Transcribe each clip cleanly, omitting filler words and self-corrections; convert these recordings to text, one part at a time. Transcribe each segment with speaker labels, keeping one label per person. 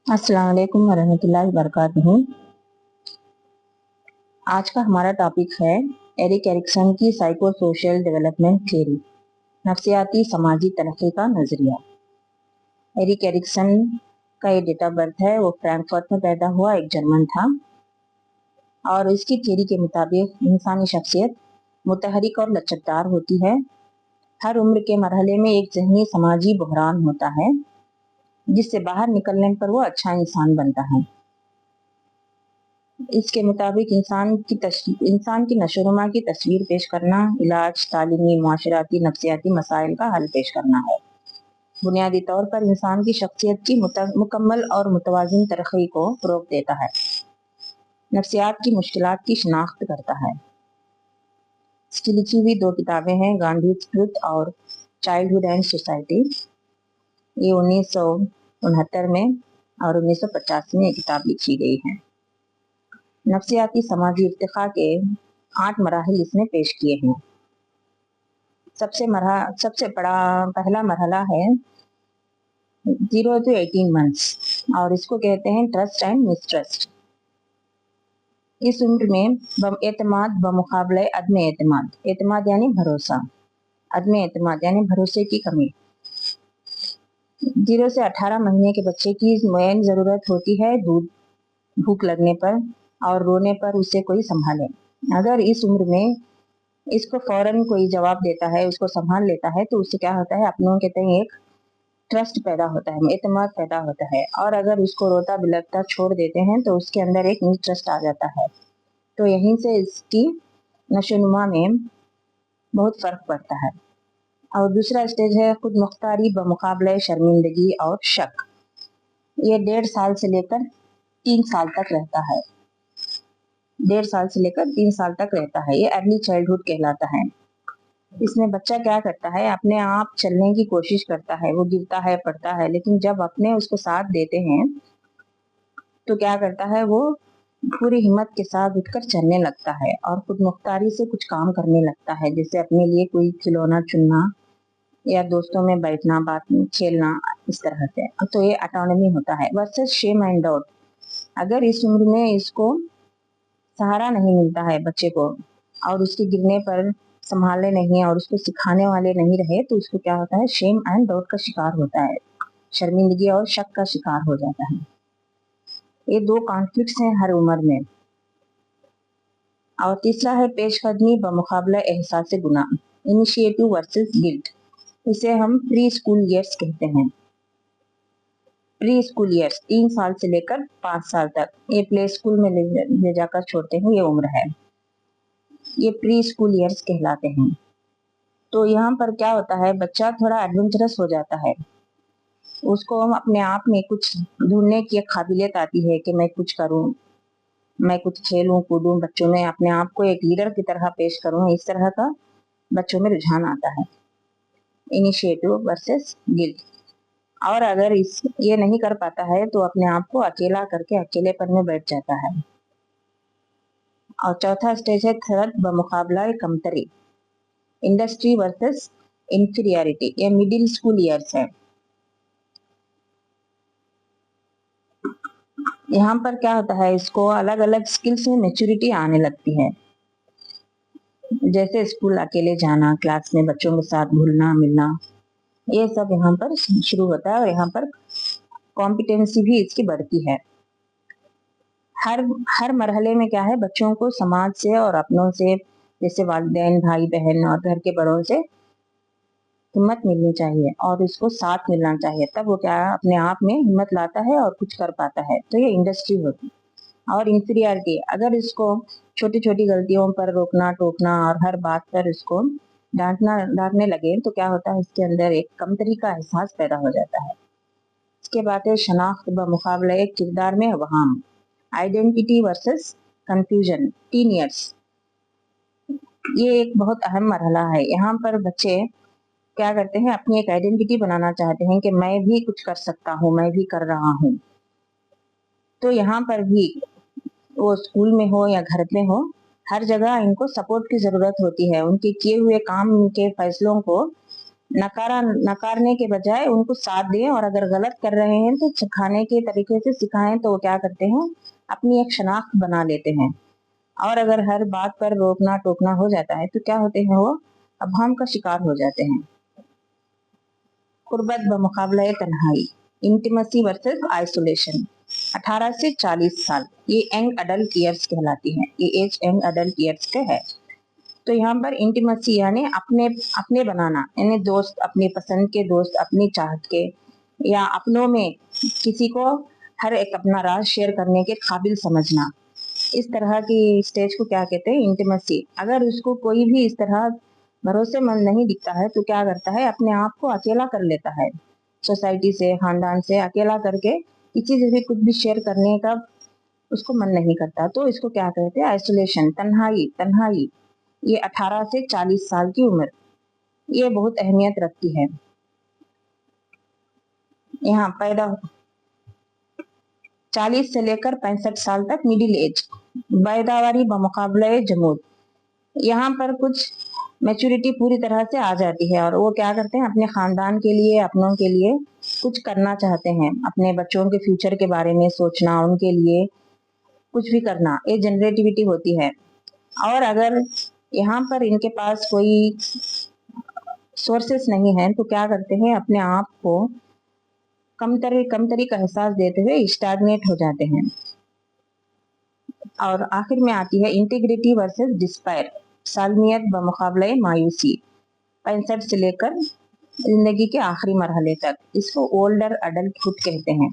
Speaker 1: अस्सलाम वालेकुम वरहमतुल्लाहि वबरकातुहू। आज का हमारा टॉपिक है एरिक एरिक्सन की साइको सोशल डेवलपमेंट थ्योरी, नफ्सियाती समाजी तरक्की का नजरिया। एरिक एरिक्सन का ये डेट ऑफ बर्थ है, वो फ्रैंकफर्ट में पैदा हुआ, एक जर्मन था। और इसकी थ्योरी के मुताबिक इंसानी शख्सियत मुतहरिक और लचकदार होती है। हर उम्र के मरहले में एक ज़हनी समाजी बहरान होता है जिससे बाहर निकलने पर वो अच्छा इंसान बनता है। इसके मुताबिक इंसान की नशोनुमा की तस्वीर पेश करना, इलाज, तालीमी, मुआशराती, नफ्सियाती मसाइल का हल पेश करना है। बुनियादी तौर पर इंसान की शख्सियत की मुकम्मल और मुतवाज़िन तरक्की को फ़रोग़ देता है, नफ्सियात की मुश्किलात की शिनाख्त करता है। इसकी लिखी हुई 2 किताबें हैं, गांधीज ट्रुथ और चाइल्डहुड एंड सोसाइटी। ये 1969 में और 1985 में ये किताब लिखी गई है। नफ्सियाती समाजी इर्तिक़ा के 8 मराहिल इसने पेश किए हैं। सबसे बड़ा पहला मरहला है 0 to 18 मंथ्स और इसको कहते हैं ट्रस्ट एंड मिसट्रस्ट। इस उम्र में एतमाद बमुकाबले अदम एतमाद, एतमाद यानी भरोसा, अदम एतमाद यानी भरोसे की कमी। 0 से 18 महीने के बच्चे की मेन ज़रूरत होती है दूध, भूख लगने पर और रोने पर उसे कोई संभाले। अगर इस उम्र में इसको फौरन कोई जवाब देता है, उसको संभाल लेता है, तो उससे क्या होता है, अपनों के तय एक ट्रस्ट पैदा होता है, एतमाद पैदा होता है। और अगर उसको रोता बिलखता छोड़ देते हैं तो उसके अंदर एक मिसट्रस्ट आ जाता है। तो यहीं से इसकी नशोनुमा में बहुत फ़र्क पड़ता है। और दूसरा स्टेज है खुद मुख्तारी बमुकाबले शर्मिंदगी और शक। ये 1.5 साल से लेकर 3 साल तक रहता है। 1.5 साल से लेकर 3 साल तक रहता है। ये अर्ली चाइल्डहुड कहलाता है। इसमें बच्चा क्या करता है, अपने आप चलने की कोशिश करता है, वो गिरता है, पड़ता है, लेकिन जब अपने उसको साथ देते हैं तो क्या करता है, वो पूरी हिम्मत के साथ उठकर चलने लगता है और खुद मुख्तारी से कुछ काम करने लगता है, जैसे अपने लिए कोई खिलौना चुनना या दोस्तों में बैठना, बात खेलना, इस तरह से। तो ये ऑटोनॉमी होता है। Versus shame and doubt. अगर इस उम्र में इसको सहारा नहीं मिलता है बच्चे को और उसके गिरने पर संभाले नहीं और उसको सिखाने वाले नहीं रहे, तो उसको क्या होता है, शेम एंड डाउट का शिकार होता है, शर्मिंदगी और शक का शिकार हो जाता है। ये 2 कॉन्फ्लिक्ट्स हैं हर उम्र में। और तीसरा है पेशकदमी बमुकाबला एहसास गुनाह, इनिशिएटिव वर्सेस गिल्ट। इसे हम प्री स्कूल ईयर्स कहते हैं। प्री स्कूल ईयर्स 3 साल से लेकर 5 साल तक, ये प्ले स्कूल में ले जाकर छोड़ते हैं, ये उम्र है, ये प्री स्कूल ईयर्स कहलाते हैं। तो यहाँ पर क्या होता है, बच्चा थोड़ा एडवेंचरस हो जाता है, उसको हम अपने आप में कुछ ढूंढने की एक काबिलियत आती है कि मैं कुछ करूं, मैं कुछ खेलूं कूदूं, बच्चों में अपने आप को एक लीडर की तरह पेश करूं, इस तरह का बच्चों में रुझान आता है। Initiative versus guilt. और अगर ये नहीं कर पाता है तो अपने आप को अकेला करके अकेलेपन में बैठ जाता है। और चौथा स्टेज है थर्ड बमुकाबला कमतरी, इंडस्ट्री वर्सेस इंफीरियरिटी। ये मिडिल स्कूल ईयर्स है। यहाँ पर क्या होता है, इसको अलग अलग स्किल्स में मैच्योरिटी आने लगती है, जैसे स्कूल अकेले जाना, क्लास में बच्चों के साथ घुलना मिलना, ये सब यहाँ पर शुरू होता है। और यहाँ पर कॉम्पिटेंसी भी इसकी बढ़ती है। हर मरहले में क्या है, बच्चों को समाज से और अपनों से, जैसे वालिदैन, भाई बहन और घर के बड़ों से हिम्मत मिलनी चाहिए और उसको साथ मिलना चाहिए, तब वो क्या अपने आप में हिम्मत लाता है और कुछ कर पाता है। तो ये इंडस्ट्री होती है। और इंफीरियरिटी, अगर इसको छोटी छोटी गलतियों पर रोकना टोकना और हर बात पर इसको डांटने लगे तो क्या होता है, इसके अंदर एक कमतरी का एहसास पैदा हो जाता है। इसके बाद है शनाख्त बमुकाबला एक किरदार में अवहाम, identity versus confusion, teen years. ये एक बहुत अहम मरहला है। यहाँ पर बच्चे क्या करते हैं, अपनी एक आइडेंटिटी बनाना चाहते हैं कि मैं भी कुछ कर सकता हूँ, मैं भी कर रहा हूँ। तो यहाँ पर भी वो स्कूल में हो या घर में हो, हर जगह इनको सपोर्ट की जरूरत होती है। उनके किए हुए काम के फैसलों को नकारने के बजाय उनको साथ दें, और अगर गलत कर रहे हैं तो सिखाने के तरीके से सिखाएं। तो वो क्या करते हैं, अपनी एक शनाख्त बना लेते हैं। और अगर हर बात पर रोकना टोकना हो जाता है तो क्या होते हैं, वो अभाम का शिकार हो जाते हैं। कुर्बत बमुकाबला तन्हाई, इंटीमेसी वर्सेस आइसोलेशन। 18 से 40 साल, ये यंग अडल्ट ईयर्स कहलाती हैं, ये एज यंग अडल्ट ईयर्स के है। तो यहाँ पर इंटीमेसी यानी अपने अपने बनाना, यानी दोस्त, अपनी पसंद के दोस्त, अपनी चाहत के या अपनों में किसी को हर एक अपना राज शेयर करने के काबिल समझना, इस तरह की स्टेज को क्या कहते हैं, इंटीमेसी। अगर उसको कोई भी इस तरह भरोसेमंद नहीं दिखता है तो क्या करता है, अपने आप को अकेला कर लेता है, सोसाइटी से, खानदान से अकेला करके किसी से भी कुछ भी शेयर करने का उसको मन नहीं करता। तो इसको क्या कहते हैं, आइसोलेशन, तन्हाई। तन्हाई ये 18 से 40 साल की उम्र, ये बहुत अहमियत रखती है। यहाँ पैदा 40 से लेकर 65 साल तक मिडिल एज, बैदावारी बमुकाबला जमूद। यहाँ पर कुछ मैच्योरिटी पूरी तरह से आ जाती है और वो क्या करते हैं, अपने खानदान के लिए, अपनों के लिए कुछ करना चाहते हैं, अपने बच्चों के फ्यूचर के बारे में सोचना, उनके लिए कुछ भी करना, ये जनरेटिविटी होती है। और अगर यहाँ पर इनके पास कोई सोर्सेस नहीं है तो क्या करते हैं, अपने आप को कमतरी का एहसास देते हुए स्टैग्नेट हो जाते हैं। और आखिर में आती है इंटीग्रिटी वर्सेस डिस्पायर, सालमियत बमुकाबला मायूसी। 65 से लेकर जिंदगी के आखिरी मरहले तक, इसको ओल्डर अडल्टहुड कहते हैं।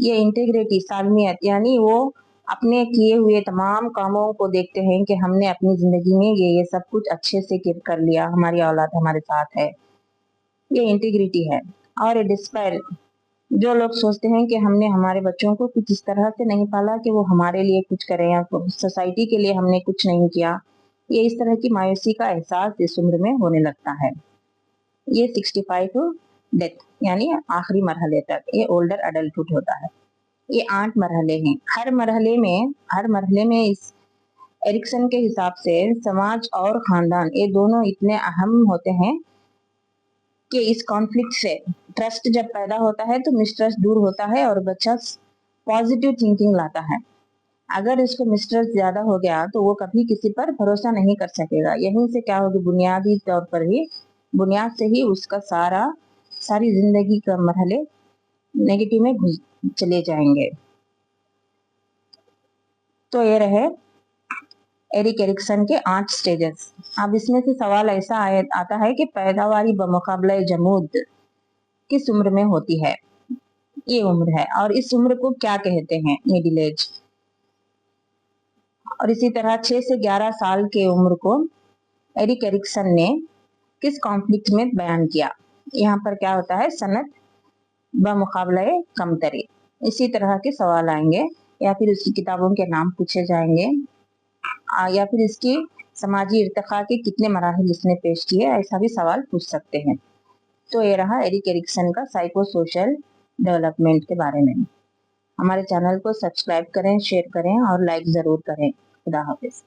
Speaker 1: ये इंटीग्रिटी, सालमियत यानी वो अपने किए हुए तमाम कामों को देखते हैं कि हमने अपनी जिंदगी में ये सब कुछ अच्छे से कर लिया, हमारी औलाद हमारे साथ है, ये इंटीग्रिटी है। और डिस्पायर, जो लोग सोचते हैं कि हमने हमारे बच्चों को कुछ इस तरह से नहीं पाला कि वो हमारे लिए कुछ करें या सोसाइटी के लिए हमने कुछ नहीं किया, ये इस तरह की मायूसी का एहसास इस उम्र में होने लगता है। ये 65 टू डेथ यानी आखिरी मरहले तक, ये ओल्डर अडल्टहुड होता है। ये 8 मरहले हैं। हर मरहले में इस एरिक्सन के हिसाब से समाज और खानदान, ये दोनों इतने अहम होते हैं कि इस कॉन्फ्लिक्ट से ट्रस्ट जब पैदा होता है तो मिसट्रस्ट दूर होता है और बच्चा पॉजिटिव थिंकिंग लाता है। अगर इसको मिसट्रस्ट ज्यादा हो गया तो वो कभी किसी पर भरोसा नहीं कर सकेगा। यहीं से क्या होगी, बुनियादी तौर पर ही, बुनियाद से ही उसका सारी जिंदगी का मरहले नेगेटिव में घुस चले जाएंगे। तो ये रहे एरिक एरिक्सन के 8 स्टेजेस। अब इसमें से सवाल ऐसा आता है कि पैदावारी बमुकाबला जमूद किस उम्र में होती है, ये उम्र है, और इस उम्र को क्या कहते हैं, मिडिल एज। और इसी तरह 6 से 11 साल के उम्र को एरिक एरिक्सन ने किस कॉन्फ्लिक्ट में बयान किया। यहाँ पर क्या होता है, सनत बमुकाबला कमतरी। इसी तरह के सवाल आएंगे, या फिर उसकी किताबों के नाम पूछे जाएंगे, या फिर इसकी समाजी इर्तिका के कितने मराहिल इसने पेश किए, ऐसा भी सवाल पूछ सकते हैं। तो ये रहा एरिक एरिक्सन का साइको सोशल डेवलपमेंट के बारे में। हमारे चैनल को सब्सक्राइब करें, शेयर करें और लाइक जरूर करें। खुदा हाफिज।